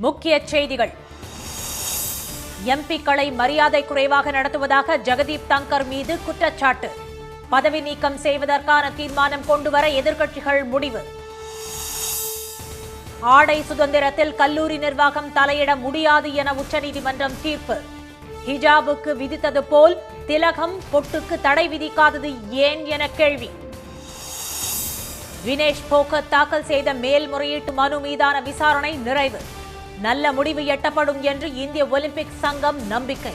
முக்கிய செய்திகள். எம்பிக்களை மரியாதை குறைவாக நடத்துவதாக ஜெகதீப் தங்கர் மீது குற்றச்சாட்டு. பதவி நீக்கம் செய்வதற்கான தீர்மானம் கொண்டுவர எதிர்க்கட்சிகள் முடிவு. ஆடை சுதந்திரத்தில் கல்லூரி நிர்வாகம் தலையிட முடியாது என உச்சநீதிமன்றம் தீர்ப்பு. ஹிஜாபுக்கு விதித்தது போல் திலகம் பொட்டுக்கு தடை விதிக்காதது ஏன் என கேள்வி. வினேஷ் போகத் தாக்கல் செய்த மேல்முறையீட்டு மனு மீதான விசாரணை நிறைவு. நல்ல முடிவு எட்டப்படும் என்று இந்திய ஒலிம்பிக் சங்கம் நம்பிக்கை.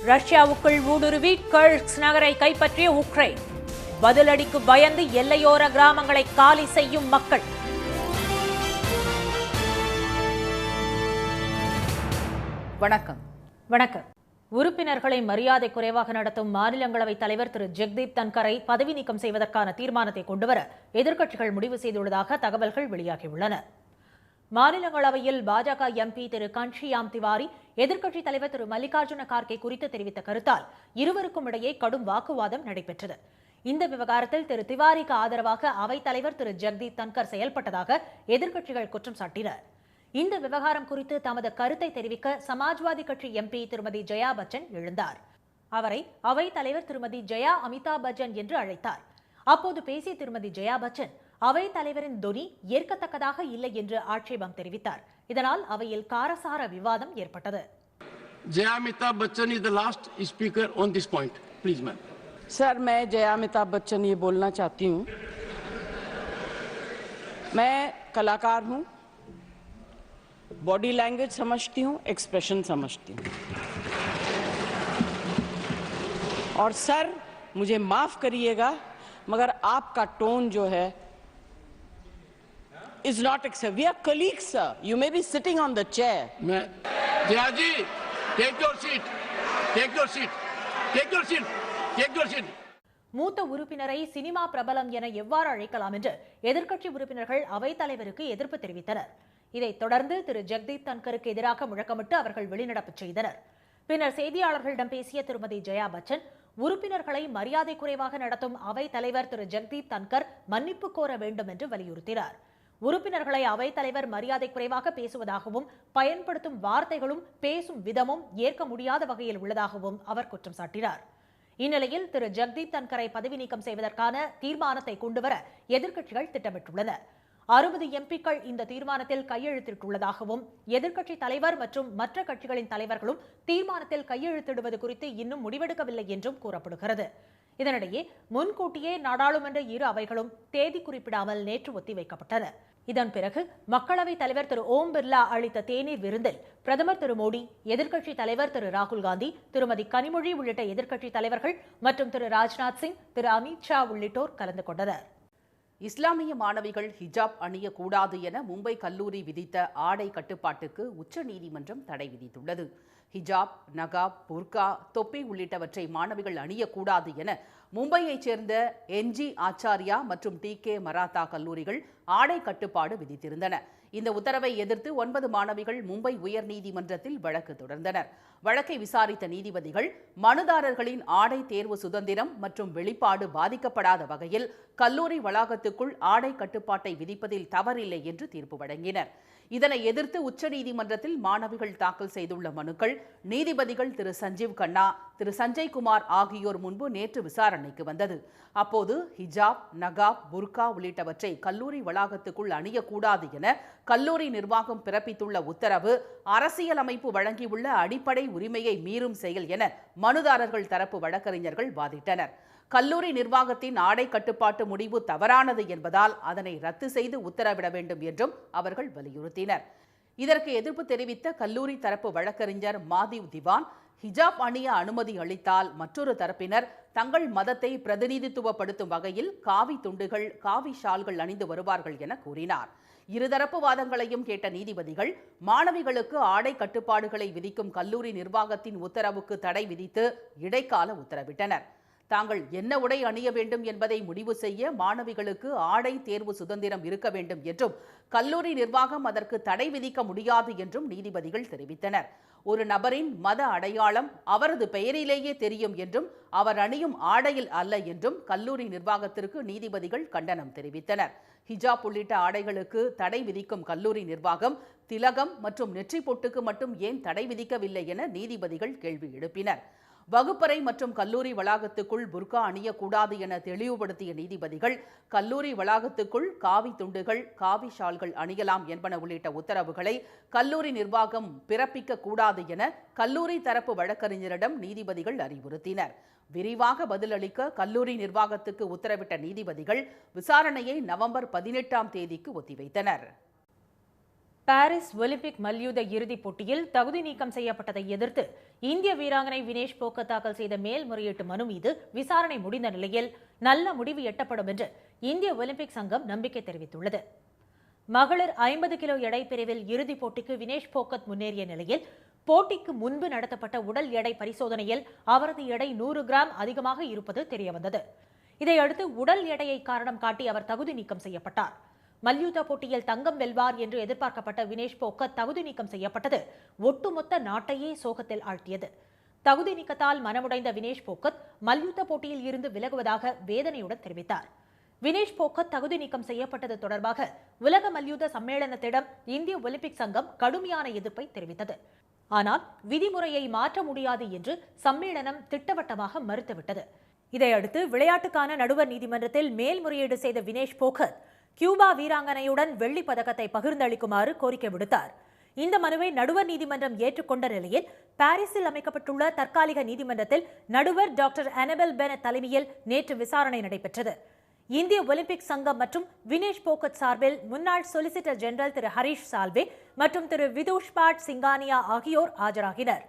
ரஷ்யாவுக்குள் ஊடுருவி கர்ஸ்க் நகரை கைப்பற்றிய உக்ரைன். பதிலடிக்கு பயந்து எல்லையோர கிராமங்களை காலி செய்யும் மக்கள். வணக்கம். வணக்கம். உறுப்பினர்களை மரியாதை குறைவாக நடத்தும் மாநிலங்களவை தலைவர் திரு ஜெகதீப் தன்கரை பதவி நீக்கம் செய்வதற்கான தீர்மானத்தை கொண்டுவர எதிர்க்கட்சிகள் முடிவு செய்துள்ளதாக தகவல்கள் வெளியாகியுள்ளன. மாநிலங்களவையில் பாஜக எம்பி திரு கன்ஷியாம் திவாரி எதிர்க்கட்சித் தலைவர் திரு மல்லிகார்ஜுன கார்கே குறித்து தெரிவித்த கருத்தால் இருவருக்கும் இடையே கடும் வாக்குவாதம் நடைபெற்றது. இந்த விவகாரத்தில் திரு திவாரிக்கு ஆதரவாக அவைத் தலைவர் திரு ஜெகதீப் தன்கர் செயல்பட்டதாக எதிர்க்கட்சிகள் குற்றம் சாட்டினர். இந்த விவகாரம் குறித்து தமது கருத்தை தெரிவிக்க சமாஜ்வாதி கட்சி எம்பி திருமதி ஜெயா பச்சன் எழுந்தார். அவரை அவைத் தலைவர் திருமதி ஜெயா அமிதாப் பச்சன் என்று அழைத்தார். அப்போது பேசிய திருமதி ஜெயா பச்சன் அவைத் தலைவரின் தொனி ஏற்கத்தக்கதாக இல்லை என்று ஆட்சேபம் தெரிவித்தார். இதனால் அவையில் காரசார விவாதம் ஏற்பட்டது. Jaya Amitabh Bachchan is the last speaker on this point. Please, ma'am. Sir, मैं जया अमिताभ बच्चन ये बोलना चाहती हूँ, मैं कलाकार हूँ, बॉडी लैंग्वेज समझती हूँ, एक्सप्रेशन समझती हूँ, और सर मुझे माफ करिएगा मगर आपका टोन जो है is not acceptable. We are colleagues, sir. You may be sitting on the chair. Jaya ji, take your seat. Take your seat. Take your seat. Take your seat. மூத்த உறுப்பினரை சினிமா பிரபலம் என எவ்வாறு அழைக்கலாம் என்று எதிர்க்கட்சி உறுப்பினர்கள் அவைத் தலைவருக்கு எதிர்ப்பு தெரிவித்தனர். இதைத் தொடர்ந்து திரு ஜெகதீப் தன்கருக்கு எதிராக முழக்கமிட்டு அவர்கள் வெளிநடப்பு செய்தனர். பின்னர் செய்தியாளர்களிடம் பேசிய திருமதி ஜெயா பச்சன் உறுப்பினர்களை மரியாதை குறைவாக நடத்தும் அவைத் தலைவர் திரு ஜெகதீப் தன்கர் மன்னிப்பு கோர வேண்டும் என்று வலியுறுத்தினார். உறுப்பினர்களை அவைத் தலைவர் மரியாதை குறைவாக பேசுவதாகவும் பயன்படுத்தும் வார்த்தைகளும் பேசும் விதமும் ஏற்க முடியாத வகையில் உள்ளதாகவும் அவர் குற்றம் சாட்டினார். இந்நிலையில் திரு ஜெகதீப் தன்கரை பதவி நீக்கம் செய்வதற்கான தீர்மானத்தை கொண்டுவர எதிர்க்கட்சிகள் திட்டமிட்டுள்ளன. 60 எம்பிக்கள் இந்த தீர்மானத்தில் கையெழுத்திட்டுள்ளதாகவும் எதிர்க்கட்சி தலைவர் மற்றும் மற்ற கட்சிகளின் தலைவர்களும் தீர்மானத்தில் கையெழுத்திடுவது குறித்து இன்னும் முடிவெடுக்கவில்லை என்றும் கூறப்படுகிறது. இதனிடையே முன்கூட்டியே நாடாளுமன்ற இரு அவைகளும் தேதி குறிப்பிடாமல் நேற்று ஒத்திவைக்கப்பட்டன. இதன் பிறகு மக்களவைத் தலைவர் திரு ஓம் பிர்லா அளித்த தேநீர் விருந்தில் பிரதமர் திரு மோடி, எதிர்க்கட்சி தலைவர் திரு ராகுல் காந்தி, திருமதி கனிமொழி உள்ளிட்ட எதிர்க்கட்சி தலைவர்கள் மற்றும் திரு ராஜ்நாத் சிங், திரு அமித் ஷா உள்ளிட்டோர் கலந்து கொண்டனர். இஸ்லாமிய மாணவிகள் ஹிஜாப் அணியக்கூடாது என மும்பை கல்லூரி விதித்த ஆடை கட்டுப்பாட்டுக்கு உச்சநீதிமன்றம் தடை விதித்துள்ளது. ஹிஜாப், நகாப், புர்கா, தொப்பி உள்ளிட்டவற்றை மாணவிகள் அணியக்கூடாது என மும்பையைச் சேர்ந்த என்ஜி ஆச்சாரியா மற்றும் டி.கே. மராத்தா கல்லூரிகள் ஆடை கட்டுப்பாடு விதித்திருந்தன. இந்த உத்தரவை எதிர்த்து 9 மாணவிகள் மும்பை உயர்நீதிமன்றத்தில் வழக்கு தொடர்ந்தனர். வழக்கை விசாரித்த நீதிபதிகள் மனுதாரர்களின் ஆடை தேர்வு சுதந்திரம் மற்றும் வெளிப்பாடு பாதிக்கப்படாத வகையில் கல்லூரி வளாகத்துக்குள் ஆடை கட்டுப்பாட்டை விதிப்பதில் தவறில்லை என்று தீர்ப்பு வழங்கினர். இதனை எதிர்த்து உச்சநீதிமன்றத்தில் மாணவிகள் தாக்கல் செய்துள்ள மனுக்கள் நீதிபதிகள் திரு சஞ்சீவ் கண்ணா, திரு சஞ்சய் குமார் ஆகியோர் முன்பு நேற்று விசாரணைக்கு வந்தது. அப்போது ஹிஜாப், நகாப், புர்கா உள்ளிட்டவற்றை கல்லூரி வளாகத்துக்குள் அணியக்கூடாது என கல்லூரி நிர்வாகம் பிறப்பித்துள்ள உத்தரவு அரசியலமைப்பு வழங்கியுள்ள அடிப்படை உரிமையை மீறும் செயல் என மனுதாரர்கள் தரப்பு வழக்கறிஞர்கள் வாதிட்டனர். கல்லூரி நிர்வாகத்தின் ஆடை கட்டுப்பாட்டு முடிவு தவறானது என்பதால் அதனை ரத்து செய்து உத்தரவிட வேண்டும் என்றும் அவர்கள் வலியுறுத்தினர். இதற்கு எதிர்ப்பு தெரிவித்த கல்லூரி தரப்பு வழக்கறிஞர் மாதீவ் திவான், ஹிஜாப் அணிய அனுமதி அளித்தால் மற்றொரு தரப்பினர் தங்கள் மதத்தை பிரதிநிதித்துவப்படுத்தும் வகையில் காவி துண்டுகள், காவி ஷால்கள் அணிந்து வருவார்கள் என கூறினார். இருதரப்பு வாதங்களையும் கேட்ட நீதிபதிகள் மாணவிகளுக்கு ஆடை கட்டுப்பாடுகளை விதிக்கும் கல்லூரி நிர்வாகத்தின் உத்தரவுக்கு தடை விதித்து இடைக்கால உத்தரவிட்டனர். தாங்கள் என்ன உடை அணிய வேண்டும் என்பதை முடிவு செய்ய மாணவிகளுக்கு ஆடை தேர்வு சுதந்திரம் இருக்க வேண்டும் என்றும் கல்லூரி நிர்வாகம் அதற்கு தடை விதிக்க முடியாது என்றும் நீதிபதிகள் தெரிவித்தனர். ஒரு நபரின் மத அடையாளம் அவரது பெயரிலேயே தெரியும் என்றும் அவர் அணியும் ஆடையில் அல்ல என்றும் கல்லூரி நிர்வாகத்திற்கு நீதிபதிகள் கண்டனம் தெரிவித்தனர். ஹிஜாப் உள்ளிட்ட ஆடைகளுக்கு தடை விதிக்கும் கல்லூரி நிர்வாகம் திலகம் மற்றும் நெற்றி பொட்டுக்கு மட்டும் ஏன் தடை விதிக்கவில்லை என நீதிபதிகள் கேள்வி எழுப்பினர். வகுப்பறை மற்றும் கல்லூரி வளாகத்துக்குள் புர்கா அணியக்கூடாது என தெளிவுபடுத்திய நீதிபதிகள் கல்லூரி வளாகத்துக்குள் காவி துண்டுகள், காவி ஷால்கள் அணியலாம் என்பன உள்ளிட்ட உத்தரவுகளை கல்லூரி நிர்வாகம் பிறப்பிக்க கூடாது என கல்லூரி தரப்பு வழக்கறிஞரிடம் நீதிபதிகள் அறிவுறுத்தினர். விரிவாக பதிலளிக்க கல்லூரி நிர்வாகத்துக்கு உத்தரவிட்ட நீதிபதிகள் விசாரணையை நவம்பர் 18ஆம் தேதிக்கு ஒத்திவைத்தனர். பாரிஸ் ஒலிம்பிக் மல்யுத்த இறுதிப் போட்டியில் தகுதி நீக்கம் செய்யப்பட்டதை எதிர்த்து இந்திய வீராங்கனை வினேஷ் போகத் தாக்கல் செய்த மேல்முறையீட்டு மனு மீது விசாரணை முடிந்த நிலையில் நல்ல முடிவு எட்டப்படும் என்று இந்திய ஒலிம்பிக் சங்கம் நம்பிக்கை தெரிவித்துள்ளது. மகளிர் 50 கிலோ எடை பிரிவில் இறுதிப் போட்டிக்கு வினேஷ் போகத் முன்னேறிய நிலையில் போட்டிக்கு முன்பு நடத்தப்பட்ட உடல் எடை பரிசோதனையில் அவரது எடை 100 கிராம் அதிகமாக இருப்பது தெரியவந்தது. இதையடுத்து உடல் எடையை காரணம் காட்டி அவர் தகுதி நீக்கம் செய்யப்பட்டார். மல்யுத்த போட்டியில் தங்கம் வெல்வார் என்று எதிர்பார்க்கப்பட்ட வினேஷ் போகத் தகுதி நீக்கம் செய்யப்பட்டது ஒட்டுமொத்த நாட்டையே சோகத்தில் ஆழ்த்தியது. தகுதி நீக்கத்தால் மனமுடைந்த வினேஷ் போகத் மல்யுத்த போட்டியில் இருந்து விலகுவதாக வேதனையுடன் தெரிவித்தார். வினேஷ் போகத் தகுதி நீக்கம் செய்யப்பட்டது தொடர்பாக உலக மல்யுத்த சம்மேளனத்திடம் இந்திய ஒலிம்பிக் சங்கம் கடுமையான எதிர்ப்பை தெரிவித்தது. ஆனால் விதிமுறையை மாற்ற முடியாது என்று சம்மேளனம் திட்டவட்டமாக மறுத்துவிட்டது. இதையடுத்து விளையாட்டுக்கான நடுவர் நீதிமன்றத்தில் மேல்முறையீடு செய்த வினேஷ் போகத் கியூபா வீராங்கனையுடன் வெள்ளிப் பதக்கத்தை பகிர்ந்தளிக்குமாறு கோரிக்கை விடுத்தார். இந்த மனுவை நடுவர் நீதிமன்றம் ஏற்றுக்கொண்ட நிலையில் பாரிஸில் அமைக்கப்பட்டுள்ள தற்காலிக நீதிமன்றத்தில் நடுவர் டாக்டர் அனபெல் பெனட் தலைமையில் நேற்று விசாரணை நடைபெற்றது. இந்திய ஒலிம்பிக் சங்கம் மற்றும் வினேஷ் போகத் சார்பில் முன்னாள் சொலிசிட்டர் ஜெனரல் திரு ஹரீஷ் சால்வே மற்றும் திரு விதுஷ்பாட் சிங்கானியா ஆகியோர் ஆஜராகினர்.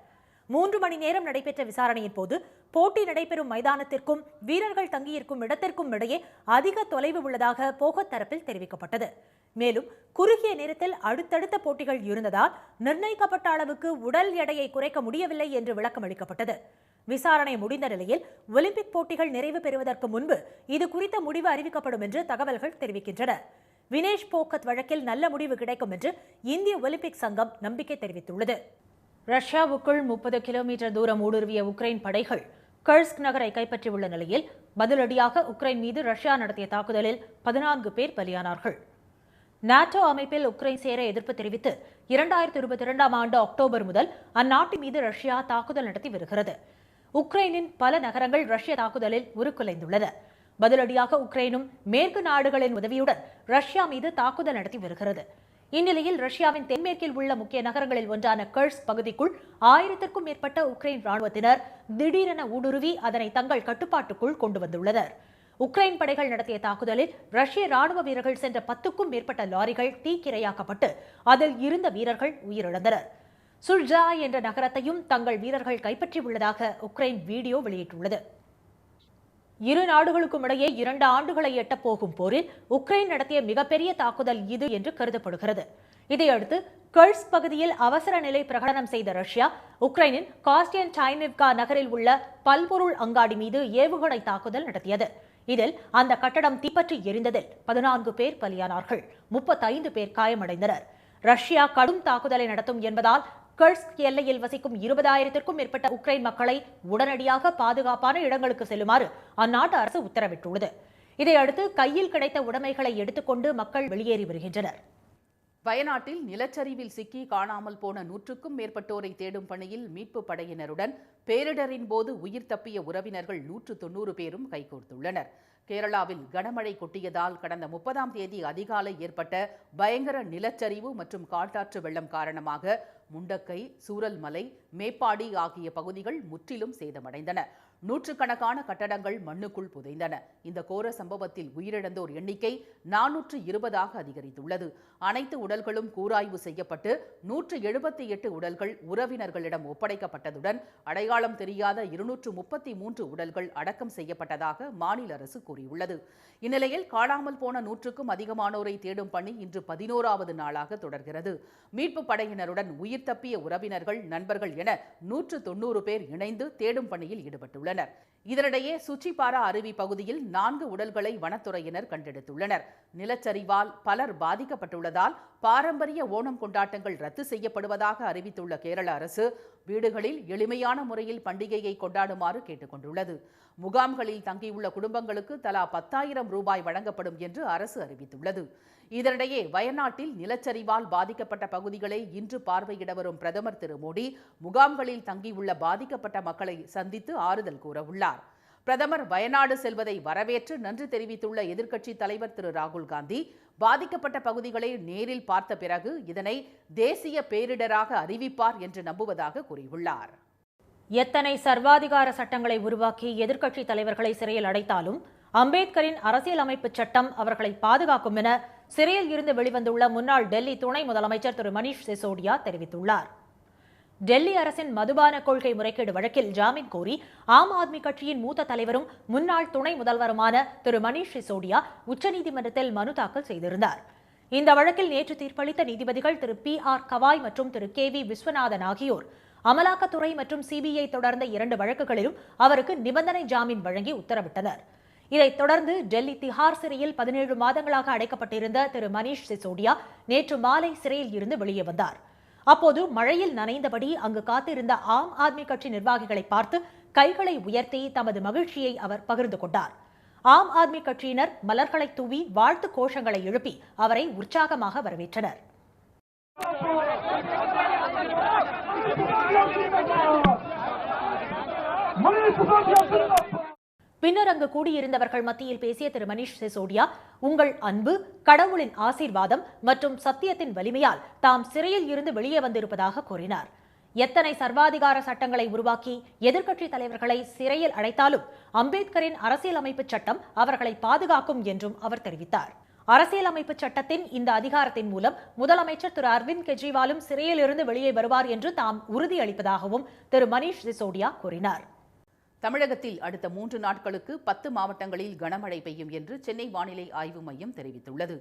3 மணி நேரம் நடைபெற்ற விசாரணையின் போது போட்டி நடைபெறும் மைதானத்திற்கும் வீரர்கள் தங்கியிருக்கும் இடத்திற்கும் இடையே அதிக தொலைவு உள்ளதாக போகத் தரப்பில் தெரிவிக்கப்பட்டது. மேலும் குறுகிய நேரத்தில் அடுத்தடுத்த போட்டிகள் இருந்ததால் நிர்ணயிக்கப்பட்ட அளவுக்கு உடல் எடையை குறைக்க முடியவில்லை என்று விளக்கம் அளிக்கப்பட்டது. விசாரணை முடிந்த நிலையில் ஒலிம்பிக் போட்டிகள் நிறைவு பெறுவதற்கு முன்பு இது குறித்த முடிவு அறிவிக்கப்படும் என்று தகவல்கள் தெரிவிக்கின்றன. வினேஷ் போகத் வழக்கில் நல்ல முடிவு கிடைக்கும் என்று இந்திய ஒலிம்பிக் சங்கம் நம்பிக்கை தெரிவித்துள்ளது. ரஷ்யாவுக்குள் 30 கிலோமீட்டர் தூரம் ஊடுருவிய உக்ரைன் படைகள் கர்ஸ்க் நகரை கைப்பற்றியுள்ள நிலையில் பதிலடியாக உக்ரைன் மீது ரஷ்யா நடத்திய தாக்குதலில் 14 பேர் பலியானார்கள். நாட்டோ அமைப்பில் உக்ரைன் சேர எதிர்ப்பு தெரிவித்து 2022ஆம் ஆண்டு அக்டோபர் முதல் அந்நாட்டின் மீது ரஷ்யா தாக்குதல் நடத்தி வருகிறது. உக்ரைனின் பல நகரங்கள் ரஷ்ய தாக்குதலில் உருக்குலைந்துள்ளன. பதிலடியாக உக்ரைனும் மேற்கு நாடுகளின் உதவியுடன் ரஷ்யா மீது தாக்குதல் நடத்தி வருகிறது. இந்நிலையில் ரஷ்யாவின் தென்மேற்கில் உள்ள முக்கிய நகரங்களில் ஒன்றான கர்ஸ்க் பகுதிக்குள் 1000க்கும் மேற்பட்ட உக்ரைன் ராணுவத்தினர் திடீரென ஊடுருவி அதனை தங்கள் கட்டுப்பாட்டுக்குள் கொண்டு வந்துள்ளனர். உக்ரைன் படைகள் நடத்திய தாக்குதலில் ரஷ்ய ராணுவ வீரர்கள் சென்ற 10க்கும் மேற்பட்ட லாரிகள் தீக்கிரையாக்கப்பட்டு அதில் இருந்த வீரர்கள் உயிரிழந்தனர். சுல்ஜா என்ற நகரத்தையும் தங்கள் வீரர்கள் கைப்பற்றியுள்ளதாக உக்ரைன் வீடியோ வெளியிட்டுள்ளது. இரு நாடுகளுக்கும் இடையே 2 ஆண்டுகளை எட்டப்போகும் போரில் உக்ரைன் நடத்திய மிகப்பெரிய தாக்குதல் இது என்று கருதப்படுகிறது. இதையடுத்து கர்ஸ்க் பகுதியில் அவசர நிலை பிரகடனம் செய்த ரஷ்யா உக்ரைனின் காஸ்டியன்டைனிவ்கா நகரில் உள்ள பல்பொருள் அங்காடி மீது ஏவுகணை தாக்குதல் நடத்தியது. இதில் அந்த கட்டடம் தீப்பற்றி எரிந்ததில் 14 பேர் பலியானார்கள், 35 பேர் காயமடைந்தனர். ரஷ்யா கடும் தாக்குதலை நடத்தும் என்பதால் கர்ஸ்க் எல்லையில் வசிக்கும் 20,000க்கும் மேற்பட்ட உக்ரைன் மக்களை உடனடியாக பாதுகாப்பான இடங்களுக்கு செல்லுமாறு அந்நாட்டு அரசு உத்தரவிட்டுள்ளது. இதையடுத்து கையில் கிடைத்த உடைமைகளை எடுத்துக்கொண்டு மக்கள் வெளியேறி வருகின்றனர். வயநாட்டில் நிலச்சரிவில் சிக்கி காணாமல் போன 100க்கும் மேற்பட்டோரை தேடும் பணியில் மீட்பு படையினருடன் பேரிடரின் போது உயிர் தப்பிய உறவினர்கள் 190 பேரும் கைகோர்த்துள்ளனர். கேரளாவில் கனமழை கொட்டியதால் கடந்த 30ஆம் தேதி அதிகாலை ஏற்பட்ட பயங்கர நிலச்சரிவு மற்றும் காட்டாற்று வெள்ளம் காரணமாக முண்டக்கை, சூரல்மலை, மேப்பாடி ஆகிய பகுதிகள் முற்றிலும் சேதமடைந்தன. நூற்றுக்கணக்கான கட்டடங்கள் மண்ணுக்குள் புதைந்தன. இந்த கோர சம்பவத்தில் உயிரிழந்தோர் எண்ணிக்கை 420ஆக அதிகரித்துள்ளது. அனைத்து உடல்களும் கூராய்வு செய்யப்பட்டு 178 உடல்கள் உறவினர்களிடம் ஒப்படைக்கப்பட்டதுடன் அடையாளம் தெரியாத 233 உடல்கள் அடக்கம் செய்யப்பட்டதாக மாநில அரசு கூறியுள்ளது. இந்நிலையில் காணாமல் போன 100க்கும் அதிகமானோரை தேடும் பணி இன்று 11வது நாளாக தொடர்கிறது. மீட்பு படையினருடன் உயிர் தப்பிய உறவினர்கள், நண்பர்கள் என 190 பேர் இணைந்து தேடும் பணியில் ஈடுபட்டுள்ளனர். தெரிவித்துள்ளனர். இதனிடையே சுச்சிபாரா அருவி பகுதியில் 4 உடல்களை வனத்துறையினர் கண்டெடுத்துள்ளனர். நிலச்சரிவால் பலர் பாதிக்கப்பட்டுள்ளதால் பாரம்பரிய ஓணம் கொண்டாட்டங்கள் ரத்து செய்யப்படுவதாக அறிவித்துள்ள கேரள அரசு வீடுகளில் எளிமையான முறையில் பண்டிகையை கொண்டாடுமாறு கேட்டுக் கொண்டுள்ளது. முகாம்களில் தங்கியுள்ள குடும்பங்களுக்கு தலா 10,000 ரூபாய் வழங்கப்படும் என்று அரசு அறிவித்துள்ளது. இதனிடையே வயநாட்டில் நிலச்சரிவால் பாதிக்கப்பட்ட பகுதிகளை இன்று பார்வையிட வரும் பிரதமர் திரு மோடி முகாம்களில் தங்கியுள்ள பாதிக்கப்பட்ட மக்களை சந்தித்து ஆறுதல் கூறவுள்ளார். பிரதமர் வயநாடு செல்வதை வரவேற்று நன்றி தெரிவித்துள்ள எதிர்க்கட்சித் தலைவர் திரு ராகுல் காந்தி பாதிக்கப்பட்ட பகுதிகளை நேரில் பார்த்த பிறகு இதனை தேசிய பேரிடராக அறிவிப்பார் என்று நம்புவதாக கூறியுள்ளார். எத்தனை சர்வாதிகார சட்டங்களை உருவாக்கி எதிர்க்கட்சித் தலைவர்களை சிறையில் அடைத்தாலும் அம்பேத்கரின் அரசியலமைப்பு சட்டம் அவர்களை பாதுகாக்கும் என சிறையில் இருந்து வெளிவந்துள்ள முன்னாள் டெல்லி துணை முதலமைச்சர் திரு மணீஷ் சிசோடியா தெரிவித்துள்ளார். டெல்லி அரசின் மதுபான கொள்கை முறைகேடு வழக்கில் ஜாமீன் கோரி ஆம் ஆத்மி கட்சியின் மூத்த தலைவரும் முன்னாள் துணை முதல்வருமான திரு மணீஷ் சிசோடியா உச்சநீதிமன்றத்தில் மனு தாக்கல் செய்திருந்தார். இந்த வழக்கில் நேற்று தீர்ப்பளித்த நீதிபதிகள் திரு பி.ஆர். கவாய் மற்றும் திரு கே.வி. விஸ்வநாதன் ஆகியோர் அமலாக்கத்துறை மற்றும் சிபிஐ தொடர்ந்த 2 வழக்குகளிலும் அவருக்கு நிபந்தனை ஜாமீன் வழங்கி உத்தரவிட்டனர். இதைத் தொடர்ந்து டெல்லி திஹார் சிறையில் 17 மாதங்களாக அடைக்கப்பட்டிருந்த திரு மணீஷ் சிசோடியா நேற்று மாலை சிறையில் இருந்து வெளியே வந்தார். அப்போது மழையில் நனைந்தபடி அங்கு காத்திருந்த ஆம் ஆத்மி கட்சி நிர்வாகிகளை பார்த்து கைகளை உயர்த்தி தமது மகிழ்ச்சியை அவர் பகிர்ந்து கொண்டார். ஆம் ஆத்மி கட்சியினர் மலர்களை தூவி வாழ்த்து கோஷங்களை எழுப்பி அவரை உற்சாகமாக வரவேற்றனர். பின்னர் அங்கு கூடியிருந்தவர்கள் மத்தியில் பேசிய திரு மணீஷ் சிசோடியா, உங்கள் அன்பு, கடவுளின் ஆசீர்வாதம் மற்றும் சத்தியத்தின் வலிமையால் தாம் சிறையில் இருந்து வெளியே வந்திருப்பதாக கூறினார். எத்தனை சர்வாதிகார சட்டங்களை உருவாக்கி எதிர்க்கட்சித் தலைவர்களை சிறையில் அடைத்தாலும் அம்பேத்கரின் அரசியலமைப்பு சட்டம் அவர்களை பாதுகாக்கும் என்றும் அவர் தெரிவித்தார். அரசியலமைப்பு சட்டத்தின் இந்த அதிகாரத்தின் மூலம் முதலமைச்சர் திரு அரவிந்த் கெஜ்ரிவாலும் சிறையில் இருந்து வெளியே வருவார் என்று தாம் உறுதியளிப்பதாகவும் திரு மணீஷ் சிசோடியா கூறினார். தமிழகத்தில் அடுத்த 3 நாட்களுக்கு 10 மாவட்டங்களில் கனமழை பெய்யும் என்று சென்னை வானிலை ஆய்வு மையம் தெரிவித்துள்ளது.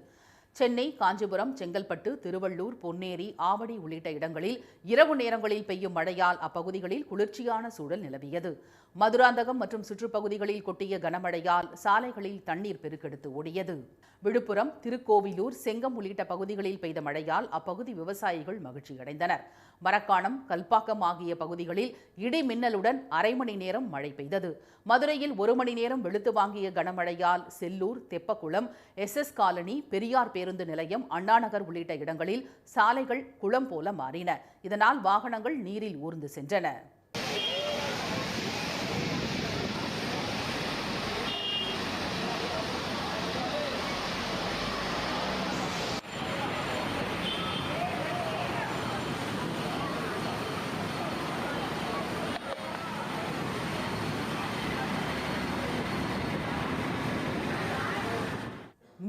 சென்னை, காஞ்சிபுரம், செங்கல்பட்டு, திருவள்ளூர், பொன்னேரி, ஆவடி உள்ளிட்ட இடங்களில் இரவு நேரங்களில் பெய்யும் மழையால் அப்பகுதிகளில் குளிர்ச்சியான சூழல் நிலவியது. மதுராந்தகம் மற்றும் சுற்றுப்பகுதிகளில் கொட்டிய கனமழையால் சாலைகளில் தண்ணீர் பெருக்கெடுத்து ஓடியது. விழுப்புரம், திருக்கோவிலூர், செங்கம் உள்ளிட்ட பகுதிகளில் பெய்த மழையால் அப்பகுதி விவசாயிகள் மகிழ்ச்சியடைந்தனர். மரக்காணம், கல்பாக்கம் ஆகிய பகுதிகளில் இடி மின்னலுடன் அரை மணி நேரம் மழை பெய்தது. மதுரையில் 1 மணி நேரம் வெளுத்து வாங்கிய கனமழையால் செல்லூர், தெப்பக்குளம், SS காலனி, பெரியார் பேருந்து நிலையம், அண்ணாநகர் உள்ளிட்ட இடங்களில் சாலைகள் குளம் போல மாறின. இதனால் வாகனங்கள் நீரில் ஊர்ந்து சென்றன.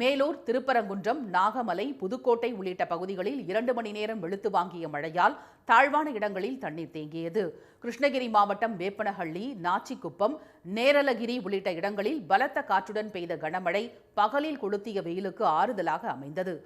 மேலூர், திருப்பரங்குன்றம், நாகமலை, புதுக்கோட்டை உள்ளிட்ட பகுதிகளில் 2 மணி நேரம் வெளுத்து வாங்கிய மழையால் தாழ்வான இடங்களில் தண்ணீர் தேங்கியது. கிருஷ்ணகிரி மாவட்டம் வேப்பனஹள்ளி, நாச்சிக்குப்பம், நேரலகிரி உள்ளிட்ட இடங்களில் பலத்த காற்றுடன் பெய்த கனமழை பகலில் கொளுத்திய வெயிலுக்கு ஆறுதலாக அமைந்தது.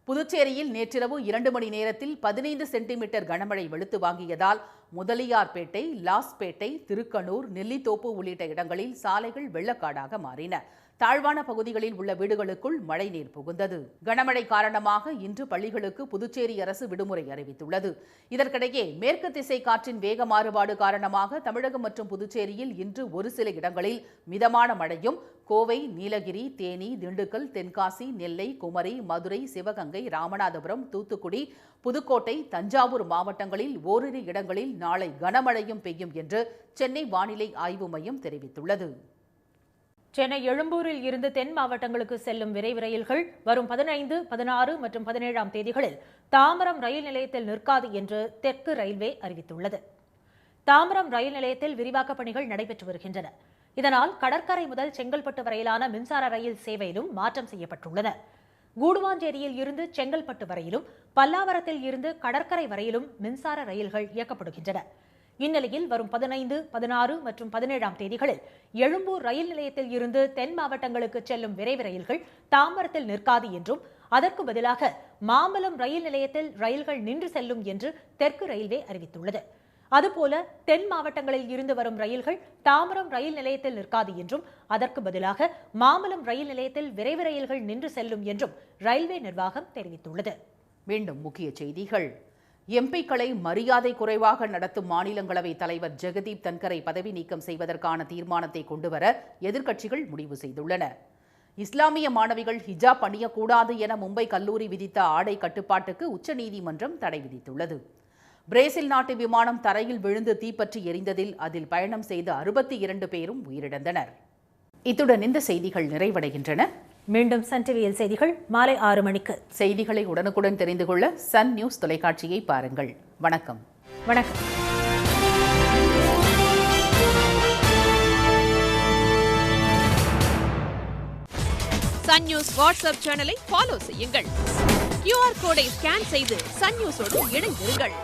புதுச்சேரியில் நேற்றிரவு 2 மணி நேரத்தில் 15 சென்டிமீட்டர் கனமழை வெளுத்து வாங்கியதால் முதலியார்பேட்டை, லாஸ்பேட்டை, திருக்கனூர், நெல்லித்தோப்பு உள்ளிட்ட இடங்களில் சாலைகள் வெள்ளக்காடாக மாறின. தாழ்வான பகுதிகளில் உள்ள வீடுகளுக்குள் மழைநீர் புகுந்தது. கனமழை காரணமாக இன்று பள்ளிகளுக்கு புதுச்சேரி அரசு விடுமுறை அறிவித்துள்ளது. இதற்கிடையே மேற்கு திசை காற்றின் வேக மாறுபாடு காரணமாக தமிழகம் மற்றும் புதுச்சேரியில் இன்று ஒரு சில இடங்களில் மிதமான மழையும், கோவை, நீலகிரி, தேனி, திண்டுக்கல், தென்காசி, நெல்லை, குமரி, மதுரை, சிவகங்கை, ராமநாதபுரம், தூத்துக்குடி, புதுக்கோட்டை, தஞ்சாவூர் மாவட்டங்களில் ஓரிரு இடங்களில் நாளை கனமழையும் பெய்யும் என்று சென்னை வானிலை ஆய்வு மையம் தெரிவித்துள்ளது. சென்னை எழும்பூரில் இருந்து தென் மாவட்டங்களுக்கு செல்லும் விரைவு ரயில்கள் வரும் 15, 16 மற்றும் 17ஆம் தேதிகளில் தாம்பரம் ரயில் நிலையத்தில் நிற்காது என்று தெற்கு ரயில்வே அறிவித்துள்ளது. தாம்பரம் ரயில் நிலையத்தில் விரிவாக்கப் பணிகள் நடைபெற்று வருகின்றன. இதனால் கடற்கரை முதல் செங்கல்பட்டு வரையிலான மின்சார ரயில் சேவையிலும் மாற்றம் செய்யப்பட்டுள்ளன. கூடுவாஞ்சேரியில் இருந்து செங்கல்பட்டு வரையிலும், பல்லாவரத்தில் இருந்து கடற்கரை வரையிலும் மின்சார ரயில்கள் இயக்கப்படுகின்றன. இந்நிலையில் வரும் 15, 16 மற்றும் 17ஆம் தேதிகளில் எழும்பூர் ரயில் நிலையத்தில் இருந்து தென் மாவட்டங்களுக்கு செல்லும் விரைவு ரயில்கள் தாம்பரத்தில் நிற்காது என்றும் அதற்கு பதிலாக மாம்பலம் ரயில் நிலையத்தில் ரயில்கள் நின்று செல்லும் என்று தெற்கு ரயில்வே அறிவித்துள்ளது. அதுபோல தென் மாவட்டங்களில் இருந்து வரும் ரயில்கள் தாம்பரம் ரயில் நிலையத்தில் நிற்காது என்றும் அதற்கு பதிலாக மாமல்லம் ரயில் நிலையத்தில் விரைவு ரயில்கள் நின்று செல்லும் என்றும் ரயில்வே நிர்வாகம் தெரிவித்துள்ளது. மீண்டும் முக்கிய செய்திகள். எம்பிக்களை மரியாதை குறைவாக நடத்தும் மாநிலங்களவை தலைவர் ஜெகதீப் தன்கரை பதவி நீக்கம் செய்வதற்கான தீர்மானத்தை கொண்டுவர எதிர்க்கட்சிகள் முடிவு செய்துள்ளன. இஸ்லாமிய மாணவிகள் ஹிஜாப் அணியக்கூடாது என மும்பை கல்லூரி விதித்த ஆடை கட்டுப்பாட்டுக்கு உச்சநீதிமன்றம் தடை விதித்துள்ளது. பிரேசில் நாட்டு விமானம் தரையில் விழுந்து தீப்பற்றி எரிந்ததில் அதில் பயணம் செய்த 62 பேரும் உயிரிழந்தனர். இத்துடன் இந்த செய்திகள் நிறைவடைகின்றன. மீண்டும் சன் டிவியில் செய்திகள் மாலை 6 மணிக்கு. செய்திகளை உடனுக்குடன் தெரிந்து கொள்ள சன் நியூஸ் தொலைக்காட்சியை பாருங்கள். வணக்கம். வணக்கம். சன் நியூஸ் வாட்ஸ்அப் சேனலை ஃபாலோ செய்யுங்கள். QR கோடை ஸ்கேன் செய்து சன் நியூஸோடு இணைந்திருங்கள்.